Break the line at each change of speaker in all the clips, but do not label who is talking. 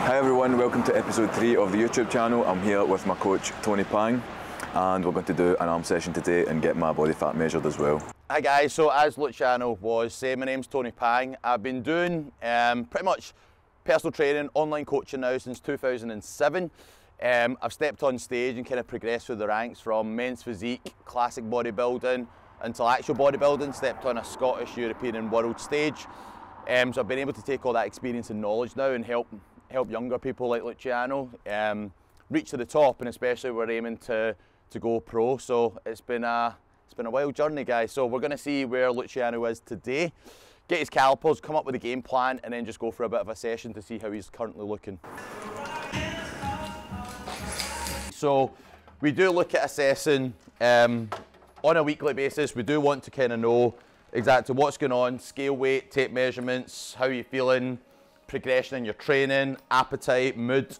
Hi everyone, welcome to episode 3 of the YouTube channel. I'm here with my coach Tony Pang and we're going to do an arm session today and get my body fat measured as well.
Hi guys, so as Luciano was saying, my name's Tony Pang. I've been doing pretty much personal training, online coaching now since 2007. I've stepped on stage and kind of progressed through the ranks from men's physique, classic bodybuilding until actual bodybuilding, stepped on a Scottish, European and world stage. So I've been able to take all that experience and knowledge now and help younger people like Luciano reach to the top, and especially we're aiming to go pro. So it's been a wild journey, guys. So we're going to see where Luciano is today, get his calipers, come up with a game plan, and then just go for a bit of a session to see how he's currently looking. So we do look at assessing on a weekly basis. We do want to kind of know exactly what's going on, scale weight, tape measurements, how you're feeling, progression in your training, appetite, mood,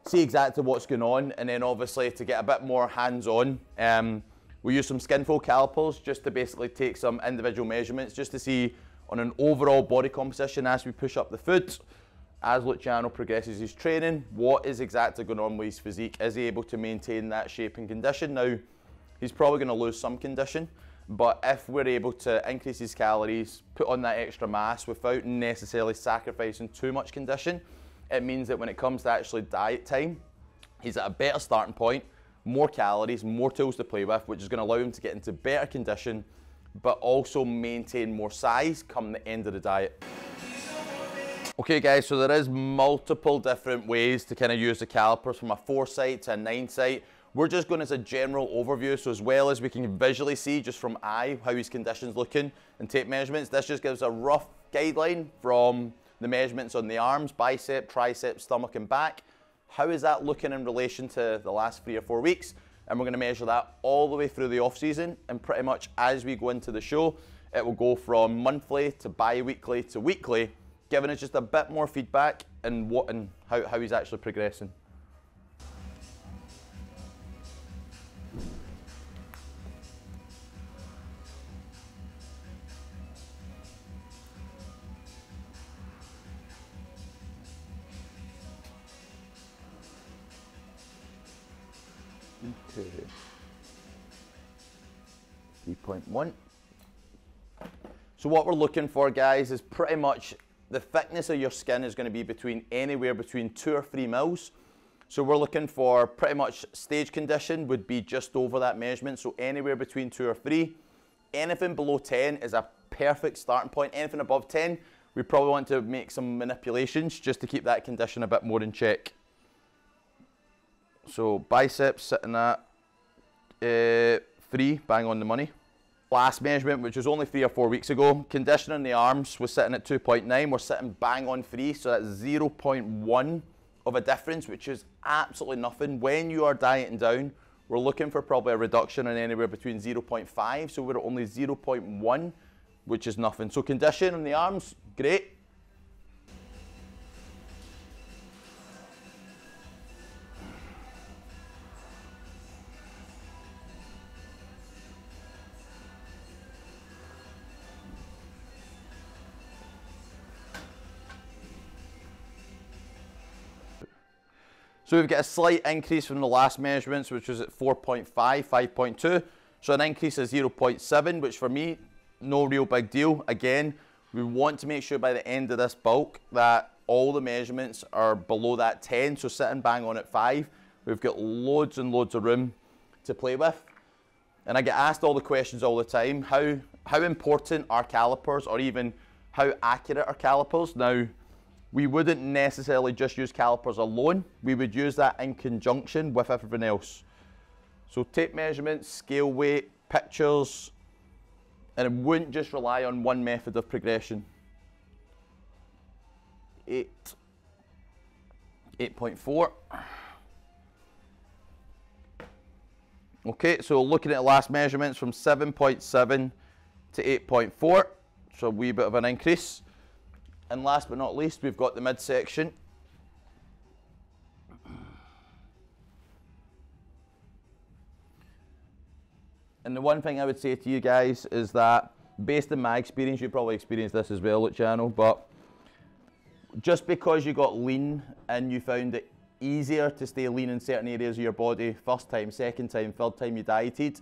see exactly what's going on. And then obviously to get a bit more hands-on, we use some skinfold calipers just to basically take some individual measurements just to see on an overall body composition as we push up the foot, as Luciano progresses his training, what is exactly going on with his physique. Is he able to maintain that shape and condition? Now, he's probably going to lose some condition, but if we're able to increase his calories, put on that extra mass without necessarily sacrificing too much condition, it means that when it comes to actually diet time, he's at a better starting point, more calories, more tools to play with, which is going to allow him to get into better condition, but also maintain more size come the end of the diet. Okay guys, so there is multiple different ways to kind of use the calipers, from a 4-site to a 9-site. We're just going as a general overview, so as well as we can visually see just from eye how his condition's looking and tape measurements, this just gives a rough guideline from the measurements on the arms, bicep, tricep, stomach and back. How is that looking in relation to the last 3 or 4 weeks? And we're going to measure that all the way through the off season, and pretty much as we go into the show, it will go from monthly to bi-weekly to weekly, giving us just a bit more feedback and how he's actually progressing. Okay. 3.1. So what we're looking for, guys, is pretty much the thickness of your skin is going to be anywhere between 2 or 3 mils. So we're looking for pretty much stage condition would be just over that measurement, so anywhere between 2 or 3. Anything below 10 is a perfect starting point. Anything above 10, we probably want to make some manipulations just to keep that condition a bit more in check. So biceps sitting at 3, bang on the money. Last measurement, which was only 3 or 4 weeks ago, condition on the arms was sitting at 2.9. We're sitting bang on 3, so that's 0.1 of a difference, which is absolutely nothing. When you are dieting down, we're looking for probably a reduction in anywhere between 0.5, so we're at only 0.1, which is nothing. So condition on the arms, great. So we've got a slight increase from the last measurements, which was at 4.5, 5.2. So an increase of 0.7, which for me, no real big deal. Again, we want to make sure by the end of this bulk that all the measurements are below that 10. So sitting bang on at 5, we've got loads and loads of room to play with. And I get asked all the questions all the time, how important are calipers, or even how accurate are calipers? Now, we wouldn't necessarily just use calipers alone. We would use that in conjunction with everything else. So tape measurements, scale weight, pictures, and it wouldn't just rely on one method of progression. 8.4. Okay, so looking at the last measurements from 7.7 to 8.4, so a wee bit of an increase. And last but not least, we've got the midsection. And the one thing I would say to you guys is that, based on my experience, you probably experienced this as well, Luciano, but just because you got lean and you found it easier to stay lean in certain areas of your body, first time, second time, third time you dieted,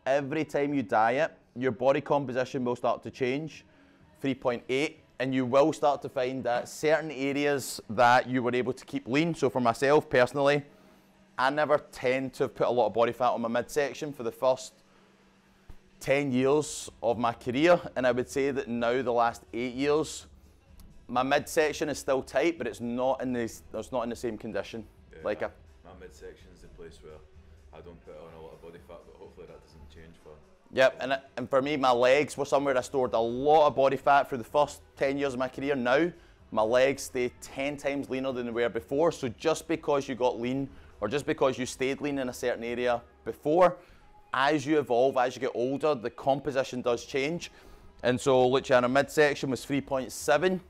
every time you diet, your body composition will start to change, 3.8, and you will start to find that certain areas that you were able to keep lean. So for myself personally, I never tend to have put a lot of body fat on my midsection for the first 10 years of my career, and I would say that now the last 8 years, my midsection is still tight, but it's not in the same condition.
Yeah,
like
my midsection is the place where I don't put on a lot of body fat, but hopefully that doesn't change for.
Yep, and for me, my legs were somewhere I stored a lot of body fat for the first 10 years of my career. Now, my legs stay 10 times leaner than they were before. So just because you got lean, or just because you stayed lean in a certain area before, as you evolve, as you get older, the composition does change. And so Luciano midsection was 3.7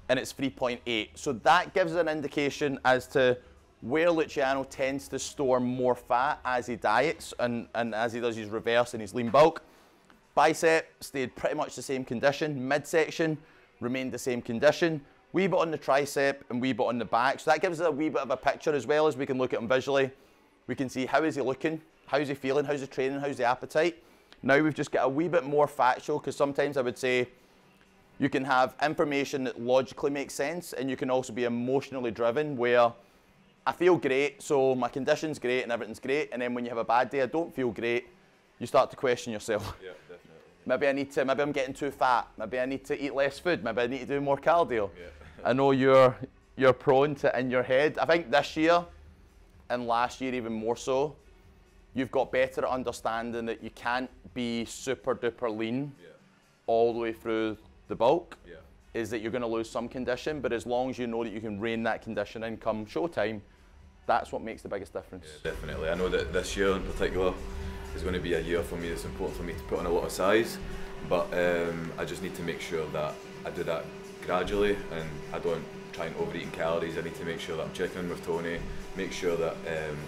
and it's 3.8. So that gives an indication as to where Luciano tends to store more fat as he diets and as he does his reverse and his lean bulk. Bicep stayed pretty much the same condition. Midsection remained the same condition. Wee bit on the tricep and wee bit on the back. So that gives us a wee bit of a picture as well, as we can look at him visually. We can see how is he looking, how's he feeling, how's the training, how's the appetite. Now we've just got a wee bit more factual, because sometimes I would say you can have information that logically makes sense, and you can also be emotionally driven, where I feel great, so my condition's great and everything's great, and then when you have a bad day, I don't feel great, you start to question yourself.
Yeah, definitely.
Maybe I'm getting too fat, maybe I need to eat less food, maybe I need to do more cardio.
Yeah.
I know you're prone to in your head. I think this year, and last year even more so, you've got better at understanding that you can't be super duper lean all the way through the bulk. Yeah. Is that you're going to lose some condition, but as long as you know that you can rein that condition in come showtime, that's what makes the biggest difference.
Yeah, definitely. I know that this year in particular is going to be a year for me that's important for me to put on a lot of size, but I just need to make sure that I do that gradually and I don't try and overeat in calories. I need to make sure that I'm checking in with Tony, make sure that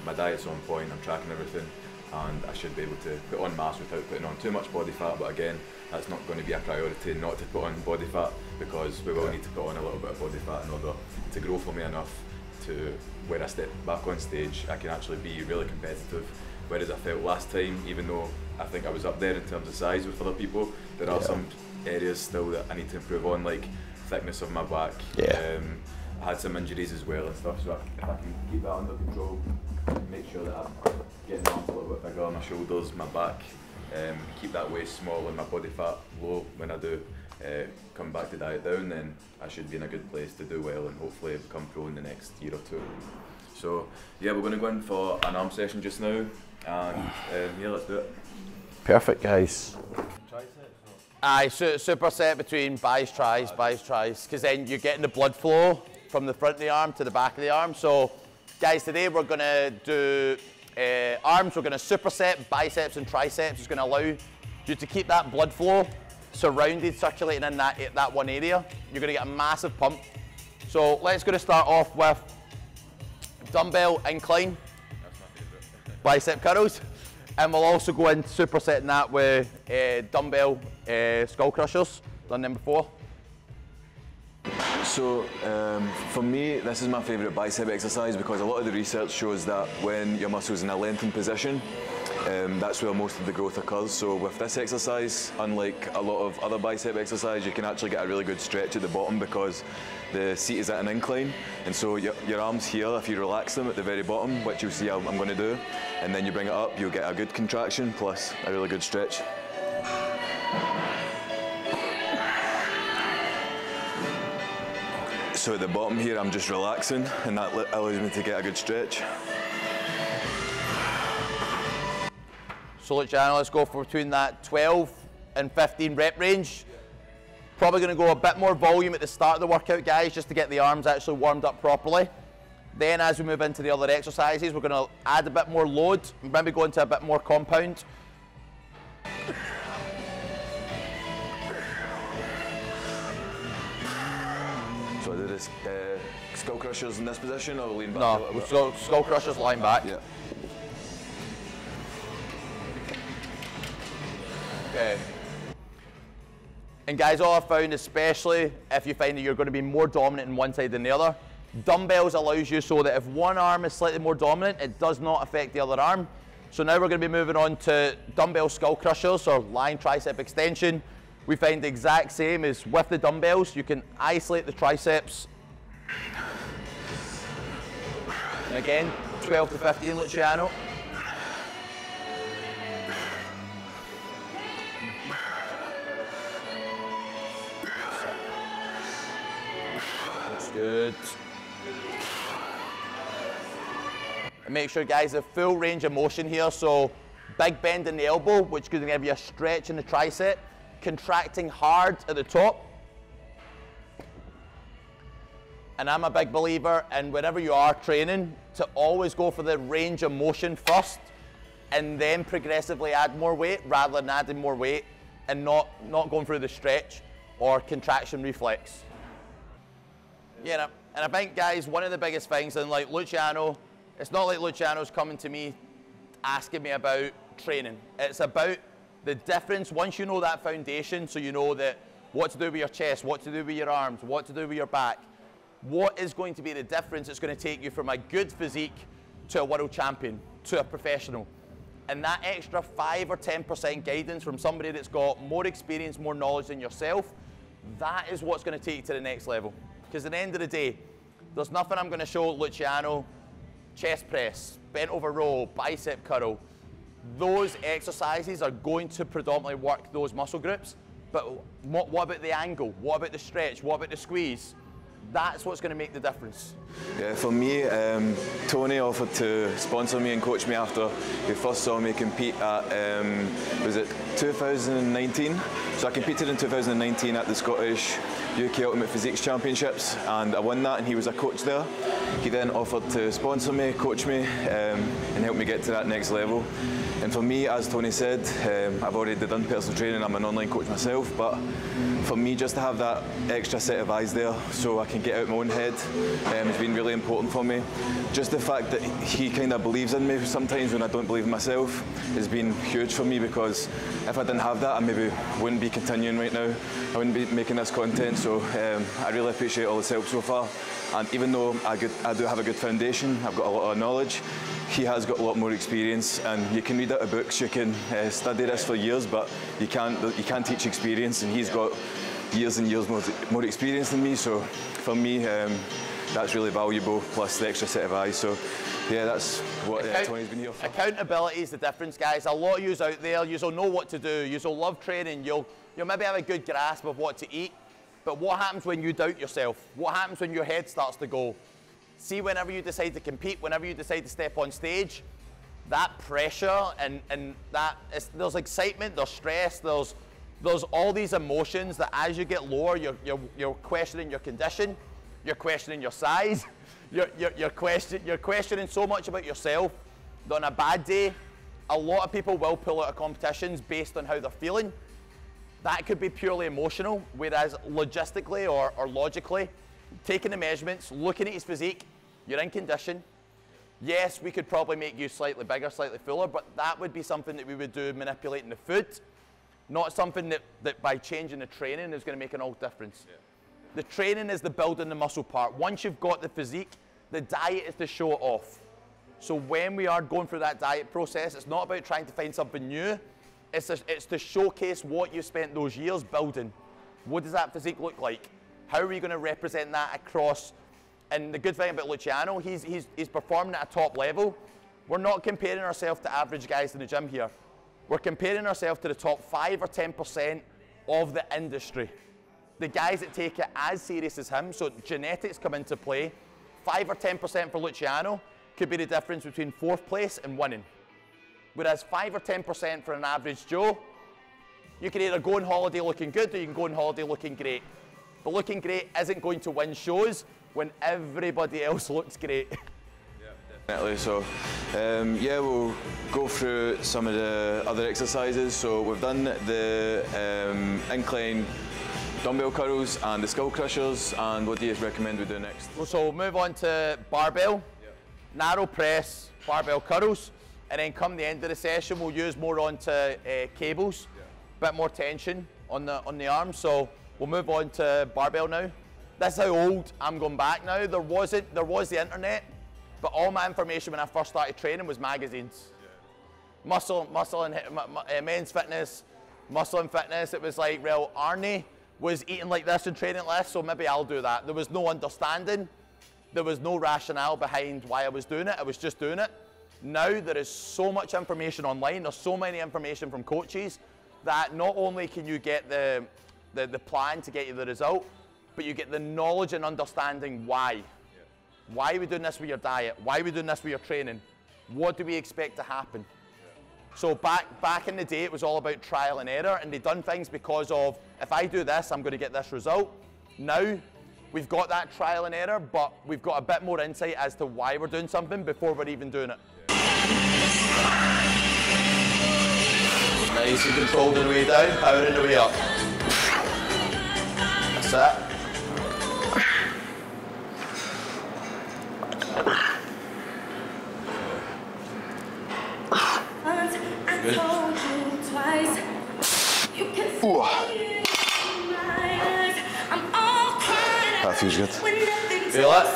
my diet's on point, I'm tracking everything, and I should be able to put on mass without putting on too much body fat. But again, that's not going to be a priority not to put on body fat, because we will need to put on a little bit of body fat in order to grow for me enough to where I step back on stage, I can actually be really competitive. Whereas I felt last time, even though I think I was up there in terms of size with other people, there are some areas still that I need to improve on, like thickness of my back. I had some injuries as well and stuff, so if I can keep that under control, make sure that I'm getting my arms a little bit bigger, my shoulders, my back, keep that waist small and my body fat low when I do come back to diet down, then I should be in a good place to do well and hopefully become pro in the next year or two. So yeah, we're going to go in for an arm session just now, and yeah, let's do it.
Perfect, guys. Aye, superset between buys, tries, because then you're getting the blood flow from the front of the arm to the back of the arm. So guys, today we're going to do arms. We're going to superset biceps and triceps. It's going to allow you to keep that blood flow surrounded, circulating in that one area. You're going to get a massive pump. So let's go to start off with dumbbell incline, bicep curls, and we'll also go into supersetting that with dumbbell skull crushers. Done them before.
So for me, this is my favourite bicep exercise, because a lot of the research shows that when your muscle's in a lengthened position, that's where most of the growth occurs. So with this exercise, unlike a lot of other bicep exercise, you can actually get a really good stretch at the bottom because the seat is at an incline. And so your arms here, if you relax them at the very bottom, which you'll see I'm going to do, and then you bring it up, you'll get a good contraction plus a really good stretch. So at the bottom here, I'm just relaxing, and that allows me to get a good stretch.
So Luciano, let's go for between that 12 and 15 rep range. Probably going to go a bit more volume at the start of the workout, guys, just to get the arms actually warmed up properly. Then as we move into the other exercises, we're going to add a bit more load, maybe go into a bit more compound.
So I do this skull crushers in this position, or lean back?
No, skull crushers lying back.
Yeah.
Okay. And guys, all I've found, especially if you find that you're going to be more dominant in one side than the other, dumbbells allows you so that if one arm is slightly more dominant, it does not affect the other arm. So now we're going to be moving on to dumbbell skull crushers or lying tricep extension. We find the exact same as with the dumbbells. You can isolate the triceps. And again, 12 to 15, Luciano. That's good. And make sure, guys, the full range of motion here. So big bend in the elbow, which is going to give you a stretch in the tricep, contracting hard at the top. And I'm a big believer in wherever you are training to always go for the range of motion first and then progressively add more weight rather than adding more weight and not going through the stretch or contraction reflex. Yeah, and I think, guys, one of the biggest things, and like Luciano, it's not like Luciano's coming to me asking me about training. It's about the difference once you know that foundation, so you know that what to do with your chest, what to do with your arms, what to do with your back. What is going to be the difference it's going to take you from a good physique to a world champion, to a professional. And that extra 5 or 10% guidance from somebody that's got more experience, more knowledge than yourself, that is what's going to take you to the next level. Because at the end of the day, there's nothing I'm going to show Luciano, chest press, bent over row, bicep curl. Those exercises are going to predominantly work those muscle groups, but what about the angle? What about the stretch? What about the squeeze? That's what's going to make the difference.
Yeah, for me, Tony offered to sponsor me and coach me after he first saw me compete at, was it 2019? So I competed in 2019 at the Scottish UK Ultimate Physiques Championships, and I won that, and he was a coach there. He then offered to sponsor me, coach me, and help me get to that next level. And for me, as Tony said, I've already done personal training, I'm an online coach myself, but for me, just to have that extra set of eyes there so I can get out my own head has been really important for me. Just the fact that he kind of believes in me sometimes when I don't believe in myself has been huge for me, because if I didn't have that, I maybe wouldn't be continuing right now. I wouldn't be making this content, so I really appreciate all his help so far. And even though I do have a good foundation, I've got a lot of knowledge, he has got a lot more experience, and you can read out of books, you can study this for years, but you can't teach experience, and he's got years and years more experience than me, so for me that's really valuable, plus the extra set of eyes. So yeah, that's what Tony's been here for.
Accountability is the difference, guys. A lot of yous out there, yous will know what to do, yous will love training, you'll maybe have a good grasp of what to eat, but what happens when you doubt yourself? What happens when your head starts to go? See, whenever you decide to compete, whenever you decide to step on stage, that pressure and there's excitement, there's stress, there's all these emotions that as you get lower, you're questioning your condition, you're questioning your size, you're questioning so much about yourself that on a bad day, a lot of people will pull out of competitions based on how they're feeling. That could be purely emotional, whereas logistically or logically, taking the measurements, looking at his physique, you're in condition. Yes, we could probably make you slightly bigger, slightly fuller, but that would be something that we would do manipulating the food, not something that by changing the training is going to make an all difference. Yeah. The training is the building the muscle part. Once you've got the physique, the diet is to show it off. So when we are going through that diet process, it's not about trying to find something new. It's to showcase what you spent those years building. What does that physique look like? How are you going to represent that across? And the good thing about Luciano, he's performing at a top level. We're not comparing ourselves to average guys in the gym here. We're comparing ourselves to the top 5 or 10% of the industry. The guys that take it as serious as him, so genetics come into play. 5 or 10% for Luciano could be the difference between 4th place and winning. Whereas 5 or 10% for an average Joe, you can either go on holiday looking good or you can go on holiday looking great. But looking great isn't going to win shows when everybody else looks great.
Yeah, definitely. So, yeah, we'll go through some of the other exercises. So we've done the incline dumbbell curls and the skull crushers, and what do you recommend we do next?
So we'll move on to barbell, narrow press, barbell curls, and then come the end of the session we'll use more onto cables, bit more tension on the arms. So we'll move on to barbell now. That's how old I'm going back now. There was the internet, but all my information when I first started training was magazines. Muscle and men's fitness, muscle and fitness. It was like, well, Arnie was eating like this and training like this, so maybe I'll do that. There was no understanding. There was no rationale behind why I was doing it. I was just doing it. Now there is so much information online. There's so many information from coaches that not only can you get the plan to get you the result, but you get the knowledge and understanding why. Yeah. Why are we doing this with your diet? Why are we doing this with your training? What do we expect to happen? Yeah. So back in the day, it was all about trial and error, and they've done things because of, if I do this, I'm going to get this result. Now, we've got that trial and error, but we've got a bit more insight as to why we're doing something before we're even doing it. Yeah. Nice and controlled on the way down, power in the way up. That's it. Good.
That feels good.
Feel it?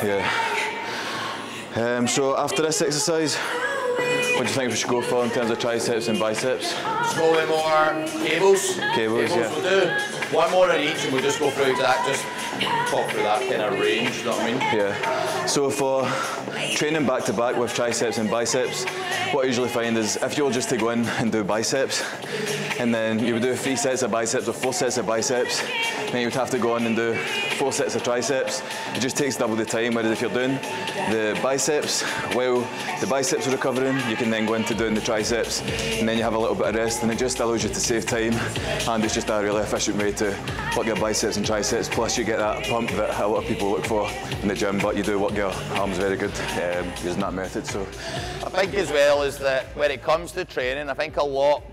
Yeah. So after this exercise, what do you think we should go for in terms of triceps and biceps?
Slowly more cables.
Cables, yeah.
We'll do one more in each and we'll just go through just talk through that kind of range, you know what I mean?
Yeah. So for training back to back with triceps and biceps, what I usually find is if you're just to go in and do biceps, and then you would do 3 sets of biceps or 4 sets of biceps, then you would have to go on and do 4 sets of triceps. It just takes double the time, whereas if you're doing the biceps, while the biceps are recovering, you can then go into doing the triceps, and then you have a little bit of rest, and it just allows you to save time, and it's just a really efficient way to work your biceps and triceps, plus you get that pump that a lot of people look for in the gym, but you do work your arms very good using that method. So
I think as well is that when it comes to training, I think a lot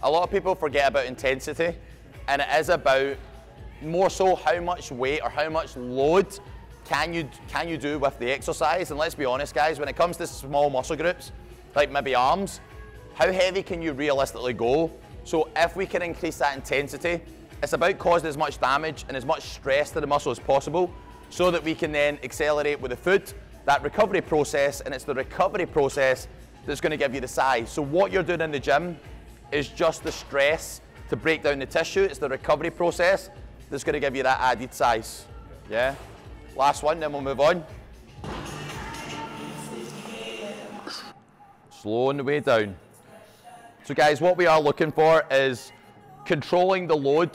of people forget about intensity, and it is about more so how much weight or how much load can you do with the exercise. And let's be honest guys, when it comes to small muscle groups, like maybe arms, how heavy can you realistically go? So if we can increase that intensity, it's about causing as much damage and as much stress to the muscle as possible so that we can then accelerate with the food, that recovery process, and it's the recovery process that's going to give you the size. So what you're doing in the gym is just the stress to break down the tissue. It's the recovery process that's going to give you that added size. Yeah? Last one, then we'll move on. Slow on the way down. So guys, what we are looking for is controlling the load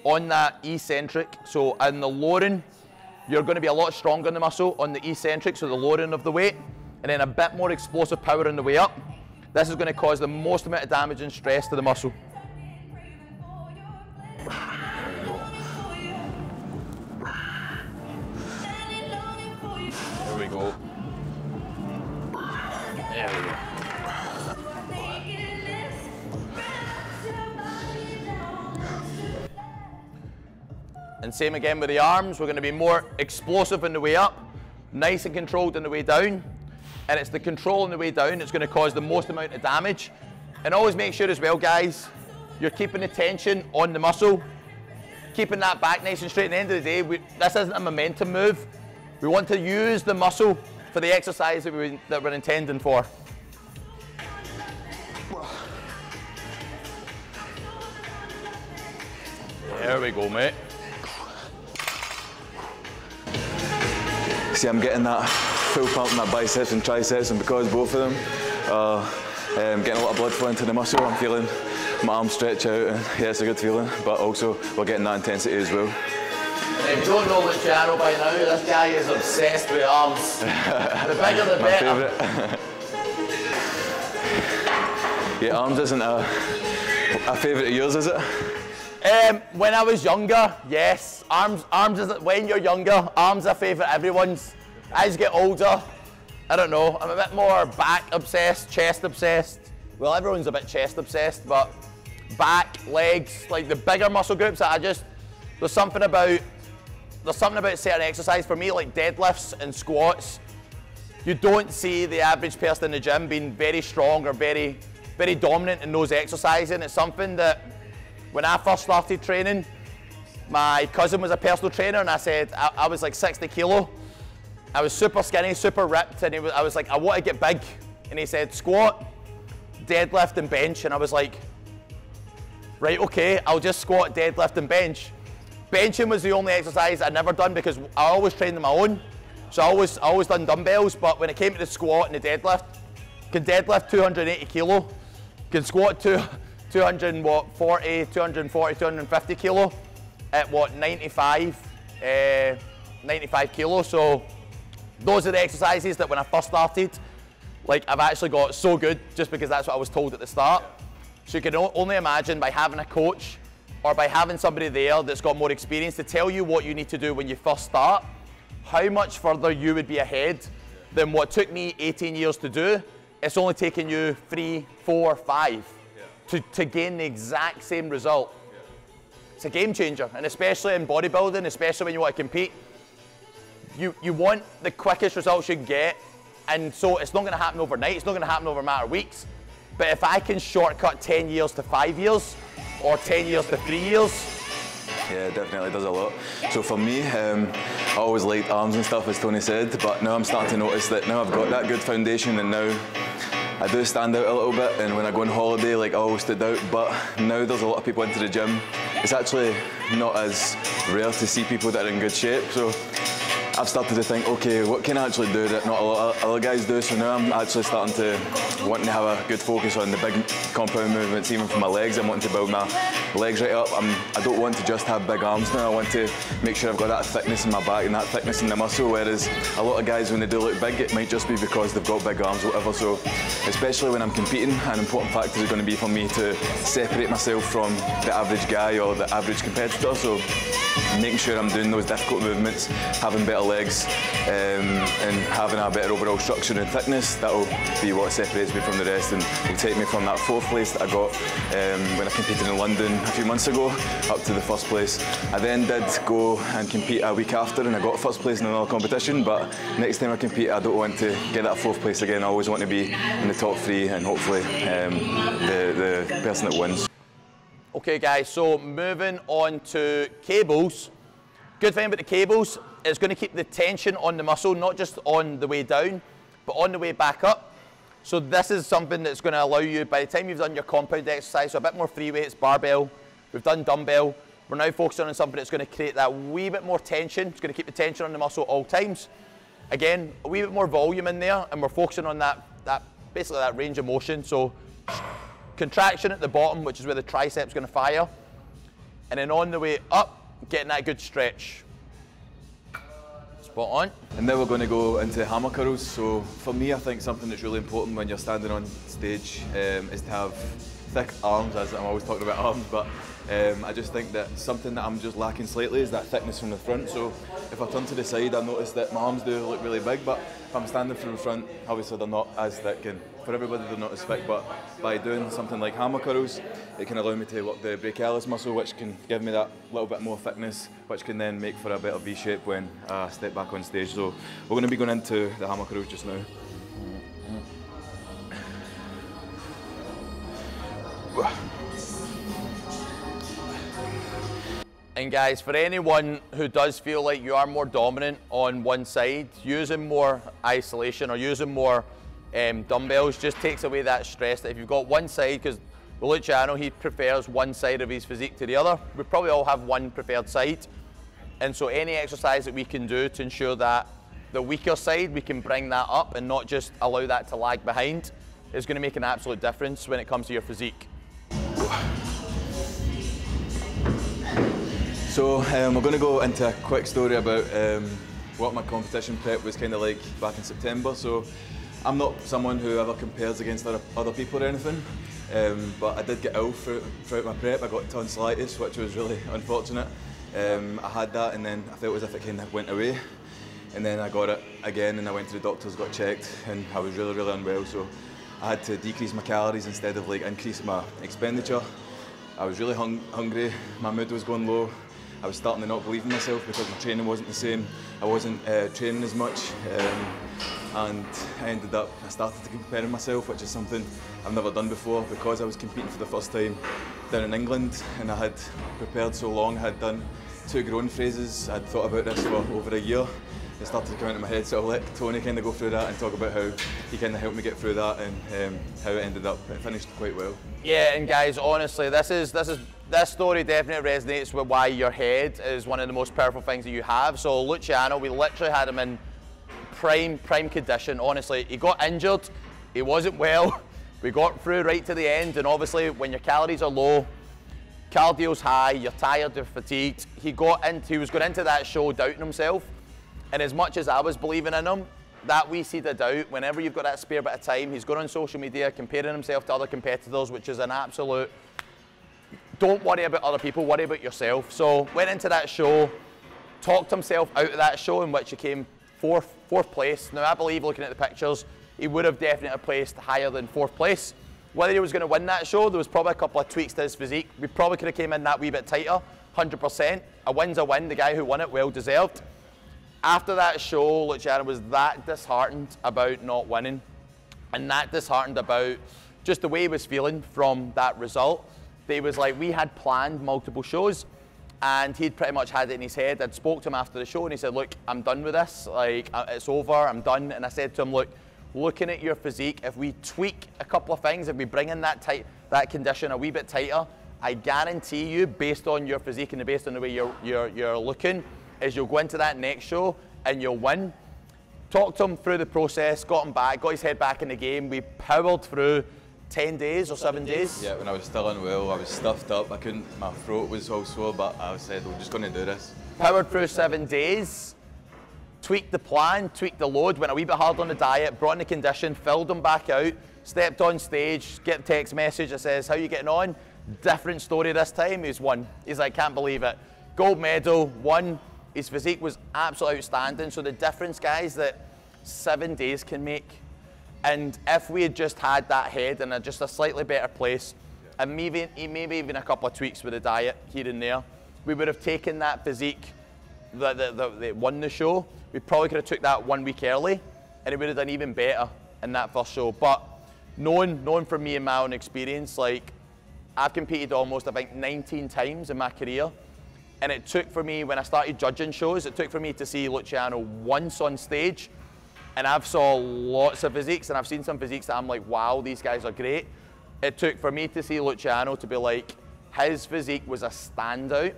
on that eccentric. So in the lowering, you're going to be a lot stronger in the muscle on the eccentric, so the lowering of the weight, and then a bit more explosive power on the way up. This is going to cause the most amount of damage and stress to the muscle. There we go. There we go. And same again with the arms, we're going to be more explosive on the way up, nice and controlled on the way down. And it's the control on the way down that's going to cause the most amount of damage. And always make sure as well, guys, you're keeping the tension on the muscle, keeping that back nice and straight. At the end of the day, this isn't a momentum move. We want to use the muscle for the exercise that we're intending for. There we go, mate.
See, I'm getting that full pump in my biceps and triceps, and because both of them are getting a lot of blood flow into the muscle, I'm feeling my arms stretch out, and yeah, it's a good feeling, but also we're getting that intensity as well.
If you don't know Luciano by now, this guy is obsessed with arms. The bigger the better.
Favourite. Yeah, arms isn't a favourite of yours, is it?
When I was younger, yes. Arms isn't, when you're younger, arms are favourite everyone's. As you get older, I don't know, I'm a bit more back obsessed, chest obsessed. Well, everyone's a bit chest obsessed, but back, legs, like the bigger muscle groups that there's something about certain exercise for me, like deadlifts and squats. You don't see the average person in the gym being very strong or very, very dominant in those exercises, and it's something that When I first started training, my cousin was a personal trainer, and I said, I was like 60 kilo. I was super skinny, super ripped, and I was like, I want to get big. And he said, squat, deadlift, and bench. And I was like, right, okay, I'll just squat, deadlift, and bench. Benching was the only exercise I'd never done because I always trained on my own. So I always done dumbbells, but when it came to the squat and the deadlift, can deadlift 280 kilo, can squat 240, 250 kilo at what, 95 kilo. So those are the exercises that when I first started, like I've actually got so good just because that's what I was told at the start. So you can only imagine by having a coach or by having somebody there that's got more experience to tell you what you need to do when you first start, how much further you would be ahead than what took me 18 years to do. It's only taken you 3, 4, 5 to gain the exact same result. It's a game changer, and especially in bodybuilding, especially when you want to compete, you want the quickest results you can get, and so it's not going to happen overnight, it's not going to happen over a matter of weeks. But if I can shortcut 10 years to 5 years, or 10 years to 3 years,
yeah, it definitely does a lot. So for me, I always liked arms and stuff, as Tony said, but now I'm starting to notice that now I've got that good foundation, and now I do stand out a little bit, and when I go on holiday, like I always stood out, but now there's a lot of people into the gym. It's actually not as rare to see people that are in good shape, so I've started to think, okay, what can I actually do that not a lot of other guys do? So now I'm actually starting to wanting to have a good focus on the big compound movements, even for my legs. I'm wanting to build my legs right up. I don't want to just have big arms now. I want to make sure I've got that thickness in my back and that thickness in the muscle, whereas a lot of guys, when they do look big, it might just be because they've got big arms or whatever. So especially when I'm competing, an important factor is going to be for me to separate myself from the average guy or the average competitor. So making sure I'm doing those difficult movements, having better legs, and having a better overall structure and thickness, that'll be what separates me from the rest and will take me from that 4th place that I got when I competed in London a few months ago up to the 1st place. I then did go and compete a week after, and I got 1st place in another competition, but next time I compete I don't want to get that 4th place again. I always want to be in the top 3 and hopefully the person that wins.
Okay guys, so moving on to cables. Good thing about the cables, it's going to keep the tension on the muscle, not just on the way down, but on the way back up. So this is something that's going to allow you, by the time you've done your compound exercise, so a bit more free weights, barbell, we've done dumbbell, we're now focusing on something that's going to create that wee bit more tension. It's going to keep the tension on the muscle all times. Again, a wee bit more volume in there, and we're focusing on basically that range of motion. So contraction at the bottom, which is where the tricep's going to fire, and then on the way up, getting that good stretch. Spot on.
And now we're going to go into hammer curls. So for me, I think something that's really important when you're standing on stage is to have thick arms, as I'm always talking about arms, but I just think that something that I'm just lacking slightly is that thickness from the front. So if I turn to the side, I notice that my arms do look really big, but if I'm standing from the front, obviously they're not as thick, and for everybody they're not as thick, but by doing something like hammer curls, it can allow me to work the brachialis muscle, which can give me that little bit more thickness, which can then make for a better V shape when I step back on stage. So we're going to be going into the hammer curls just now.
And guys, for anyone who does feel like you are more dominant on one side, using more isolation or using more dumbbells just takes away that stress that if you've got one side, because Luciano, he prefers one side of his physique to the other. We probably all have one preferred side. And so any exercise that we can do to ensure that the weaker side, we can bring that up and not just allow that to lag behind, is going to make an absolute difference when it comes to your physique.
So we're going to go into a quick story about what my competition prep was kind of like back in September. So I'm not someone who ever compares against other people or anything, but I did get ill throughout my prep. I got tonsillitis, which was really unfortunate. I had that, and then I felt as if it kind of went away. And then I got it again, and I went to the doctors, got checked, and I was really, really unwell. So I had to decrease my calories instead of like increase my expenditure. I was really hungry, my mood was going low. I was starting to not believe in myself because my training wasn't the same. I wasn't training as much.
and I started comparing myself, which is something I've never done before, because I was competing for the first time down in England, and I had prepared so long. I had done 2 grown phrases. I'd thought about this for over a year. It started to come into my head, so I'll let Tony kind of go through that and talk about how he kind of helped me get through that, and how it ended up. It finished quite well.
Yeah, and guys, honestly, this story definitely resonates with why your head is one of the most powerful things that you have. So Luciano, we literally had him in prime condition. Honestly, he got injured, he wasn't well. We got through right to the end, and obviously when your calories are low, cardio's high, you're tired, you're fatigued. He was going into that show doubting himself, and as much as I was believing in him, that wee seed of doubt, whenever you've got that spare bit of time, he's going on social media comparing himself to other competitors, which is an absolute, don't worry about other people, worry about yourself. So went into that show, talked himself out of that show, in which he came fourth place. Now I believe, looking at the pictures, he would have definitely placed higher than 4th place. Whether he was going to win that show, there was probably a couple of tweaks to his physique. We probably could have came in that wee bit tighter, 100%. A win's a win, the guy who won it, well deserved. After that show, Luciano was that disheartened about not winning, and that disheartened about just the way he was feeling from that result. He was like, we had planned multiple shows, and he'd pretty much had it in his head. I'd spoke to him after the show, and he said, look, I'm done with this. Like, it's over, I'm done. And I said to him, look, looking at your physique, if we tweak a couple of things, if we bring in that condition a wee bit tighter, I guarantee you, based on your physique and based on the way you're looking, is you'll go into that next show and you'll win. Talked to him through the process, got him back, got his head back in the game. We powered through 10 days or 7 days.
Yeah, when I was still unwell, I was stuffed up. My throat was all sore, but I said, we're just going to do this.
Powered through 7 days, tweaked the plan, tweaked the load, went a wee bit hard on the diet, brought in the condition, filled him back out, stepped on stage, get a text message that says, how you getting on? Different story this time, he's won. He's like, can't believe it. Gold medal, won. His physique was absolutely outstanding. So the difference, guys, that 7 days can make. And if we had just had that head in just a slightly better place, and maybe even a couple of tweaks with the diet here and there, we would have taken that physique that won the show. We probably could have took that 1 week early, and it would have done even better in that first show. But knowing from me and my own experience, like, I've competed almost, I think, 19 times in my career. And it took for me, when I started judging shows, it took for me to see Luciano once on stage. And I've saw lots of physiques, and I've seen some physiques that I'm like, wow, these guys are great. It took for me to see Luciano to be like, his physique was a standout.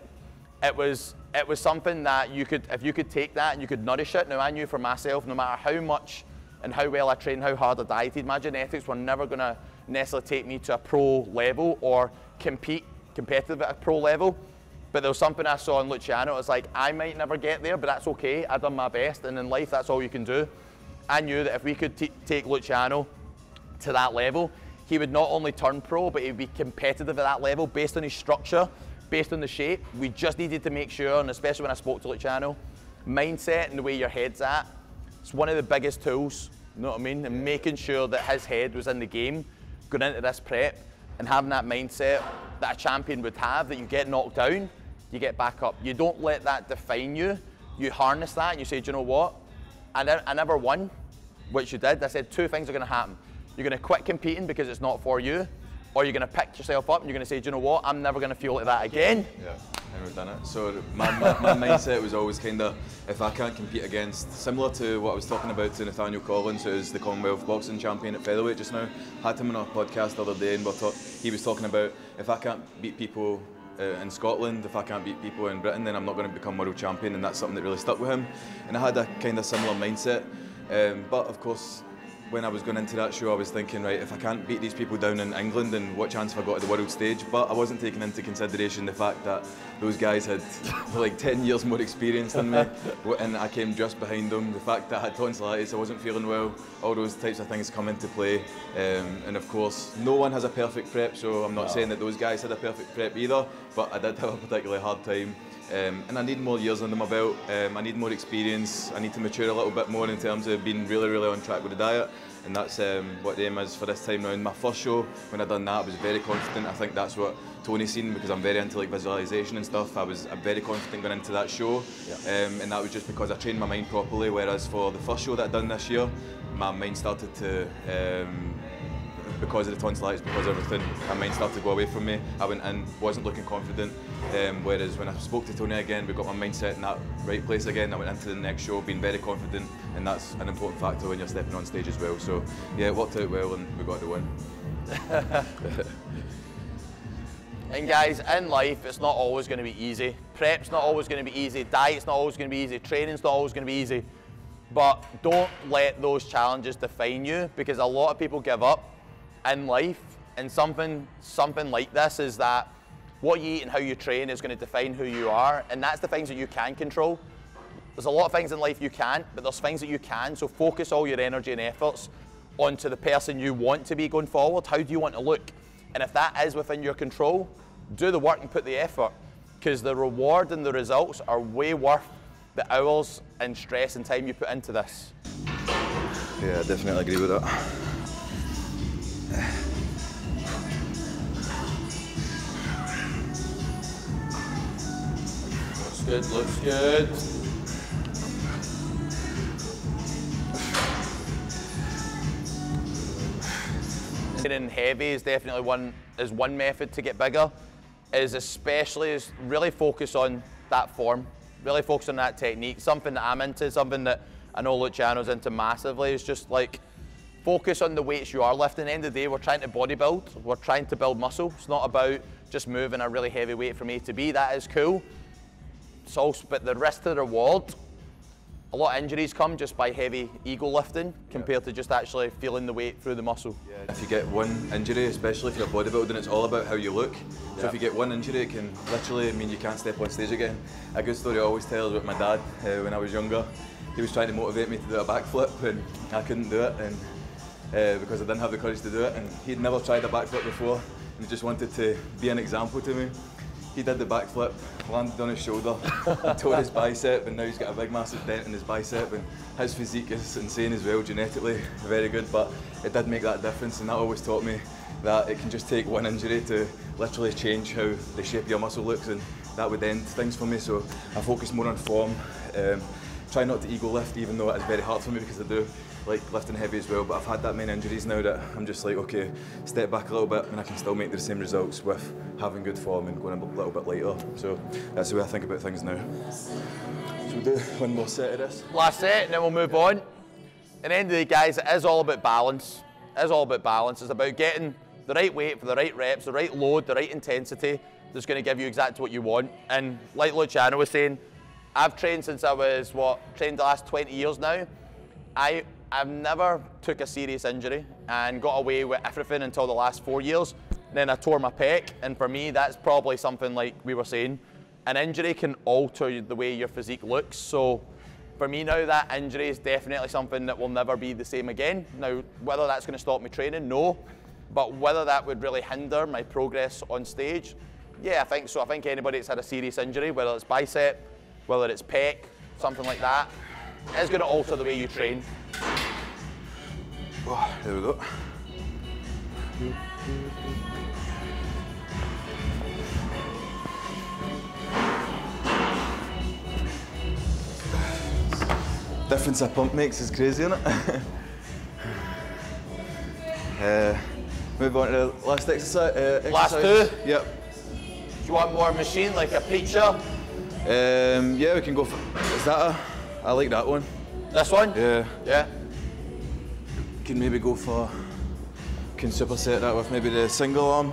It was something that you could, if you could take that and you could nourish it. Now I knew for myself, no matter how much and how well I trained, how hard I dieted, my genetics were never going to necessarily take me to a pro level or competitive at a pro level. But there was something I saw in Luciano. It was like, I might never get there, but that's okay. I've done my best, and in life, that's all you can do. I knew that if we could take Luciano to that level, he would not only turn pro, but he would be competitive at that level based on his structure, based on the shape. We just needed to make sure, and especially when I spoke to Luciano, mindset and the way your head's at, it's one of the biggest tools, you know what I mean? And making sure that his head was in the game, going into this prep, and having that mindset that a champion would have, that you get knocked down, you get back up. You don't let that define you. You harness that and you say, do you know what? I never won, which you did. I said 2 things are going to happen. You're going to quit competing because it's not for you, or you're going to pick yourself up and you're going to say, do you know what? I'm never going to feel like that again.
Yeah, I've never done it. So my mindset was always kind of, if I can't compete against, similar to what I was talking about to Nathaniel Collins, who's the Commonwealth boxing champion at featherweight just now. Had him on a podcast the other day, and he was talking about, if I can't beat people in Scotland, if I can't beat people in Britain, then I'm not going to become world champion, and that's something that really stuck with him. And I had a kind of similar mindset, but of course, when I was going into that show, I was thinking, right, if I can't beat these people down in England, then what chance have I got at the world stage? But I wasn't taking into consideration the fact that those guys had like 10 years more experience than me, and I came just behind them. The fact that I had tonsillitis, I wasn't feeling well, all those types of things come into play. And of course, no one has a perfect prep, so I'm not saying that those guys had a perfect prep either, but I did have a particularly hard time. And I need more years under my belt, I need more experience, I need to mature a little bit more in terms of being really, really on track with the diet, and that's what the aim is for this time round. My first show, when I done that, I was very confident. I think that's what Tony's seen, because I'm very into like visualisation and stuff. I'm very confident going into that show, and that was just because I trained my mind properly, whereas for the first show that I done this year,
my mind started to, because of the tonsillitis, because of everything, my mind started to go away from me. I went in, wasn't looking confident, whereas when I spoke to Tony again, we got my mindset in that right place again. I went into the next show being very confident, and that's an important factor when you're stepping on stage as well. So yeah, it worked out well and we got the win.
And guys, in life, it's not always going to be easy. Prep's not always going to be easy. Diet's not always going to be easy. Training's not always going to be easy. But don't let those challenges define you, because a lot of people give up in life, and something like this is that what you eat and how you train is going to define who you are, and that's the things that you can control. There's a lot of things in life you can't, but there's things that you can, so focus all your energy and efforts onto the person you want to be going forward. How do you want to look? And if that is within your control, do the work and put the effort, because the reward and the results are way worth the hours and stress and time you put into this.
Yeah, I definitely agree with that.
Looks good, looks good. Training heavy is definitely one method to get bigger, especially really focus on that form, really focus on that technique. Something that I'm into, something that I know Luciano's into massively, is just like focus on the weights you are lifting. At the end of the day, we're trying to bodybuild, we're trying to build muscle. It's not about just moving a really heavy weight from A to B. That is cool. It's also, but the risk to the reward, a lot of injuries come just by heavy ego lifting compared to just actually feeling the weight through the muscle.
Yeah. If you get one injury, especially if you're bodybuilding, it's all about how you look. So if you get one injury, it can literally mean you can't step on stage again. A good story I always tell is with my dad when I was younger. He was trying to motivate me to do a backflip, and I couldn't do it, and because I didn't have the courage to do it, and he'd never tried a backflip before, and he just wanted to be an example to me. He did the backflip, landed on his shoulder, tore his bicep, and now he's got a big massive dent in his bicep, and his physique is insane as well, genetically very good, but it did make that difference, and that always taught me that it can just take one injury to literally change how the shape of your muscle looks, and that would end things for me. So I focus more on form, try not to ego lift, even though it is very hard for me because I do like lifting heavy as well, but I've had that many injuries now that I'm just like, okay, step back a little bit and I can still make the same results with having good form and going a little bit lighter. So that's the way I think about things now. So we'll do one more set of this.
Last set, and then we'll move on. At the end of the day, guys, it is all about balance. It is all about balance. It's about getting the right weight for the right reps, the right load, the right intensity that's going to give you exactly what you want. And like Luciano was saying, I've trained since I was, trained the last 20 years now. I've never took a serious injury and got away with everything until the last 4 years. And then I tore my pec, and for me, that's probably something like we were saying. An injury can alter the way your physique looks. So for me now, that injury is definitely something that will never be the same again. Now, whether that's going to stop me training, no. But whether that would really hinder my progress on stage, yeah, I think so. I think anybody that's had a serious injury, whether it's bicep, whether it's pec, something like that, is going to alter the way you train.
Oh, there we go. Difference a pump makes is crazy, isn't it? Move on to the last exercise.
Last two?
Yep.
Do you want more machine, like a preacher?
Yeah, we can go for, is that I like that one.
This one?
Yeah.
Yeah.
Can maybe go for, can superset that with maybe the single arm.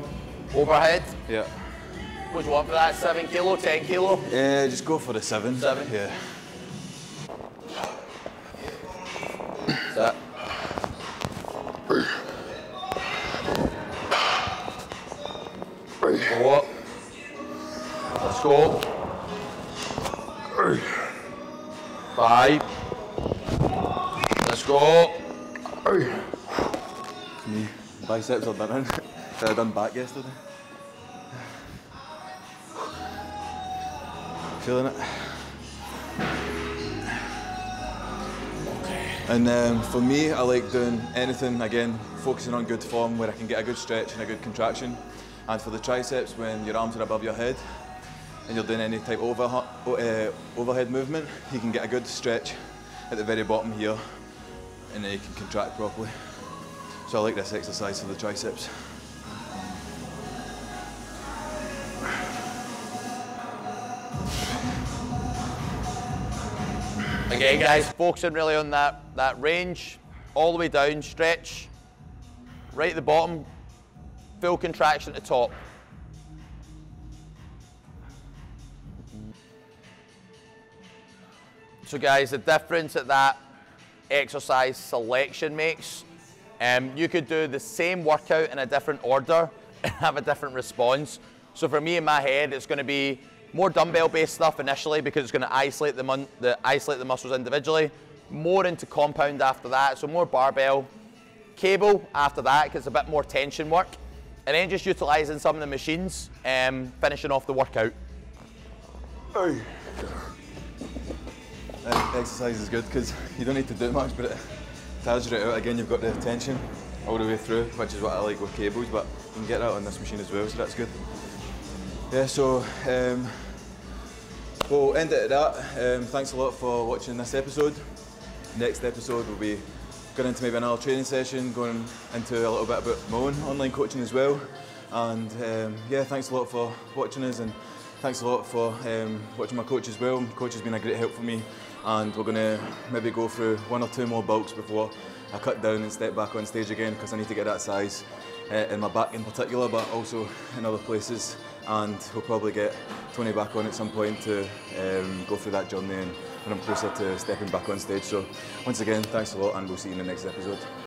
Overhead?
Yeah.
What do you want for that? 7 kilo, 10 kilo?
Yeah, just go for the 7.
7?
Yeah.
That. Go up. Let's go. 5. Let's go.
Me, biceps are done in. I done back yesterday. Feeling it. And for me, I like doing anything, again, focusing on good form where I can get a good stretch and a good contraction. And for the triceps, when your arms are above your head and you're doing any type of overhead movement, you can get a good stretch at the very bottom here.
and then you can contract properly. So I like this exercise for the triceps.
Again guys, focusing really on that range, all the way down, stretch, right at the bottom, full contraction at the top. So guys, the difference that exercise selection makes, you could do the same workout in a different order and have a different response. So for me in my head, it's going to be more dumbbell-based stuff initially because it's going to isolate the muscles individually. More into compound after that, so more barbell. Cable after that because it's a bit more tension work. And then just utilising some of the machines, finishing off the workout.
That exercise is good because you don't need to do much, but it tires you right out. Again, you've got the tension all the way through, which is what I like with cables, but you can get that on this machine as well, so that's good. Yeah, so we'll end it at that. Thanks a lot for watching this episode. Next episode we'll be going into maybe another training session, going into a little bit about my own online coaching as well. And yeah, thanks a lot for watching us, and thanks a lot for watching my coach as well. My coach has been a great help for me, and we're going to maybe go through 1 or 2 more bulks before I cut down and step back on stage again, because I need to get that size in my back in particular, but also in other places. And we'll probably get Tony back on at some point to go through that journey and when I'm closer to stepping back on stage. So once again, thanks a lot, and we'll see you in the next episode.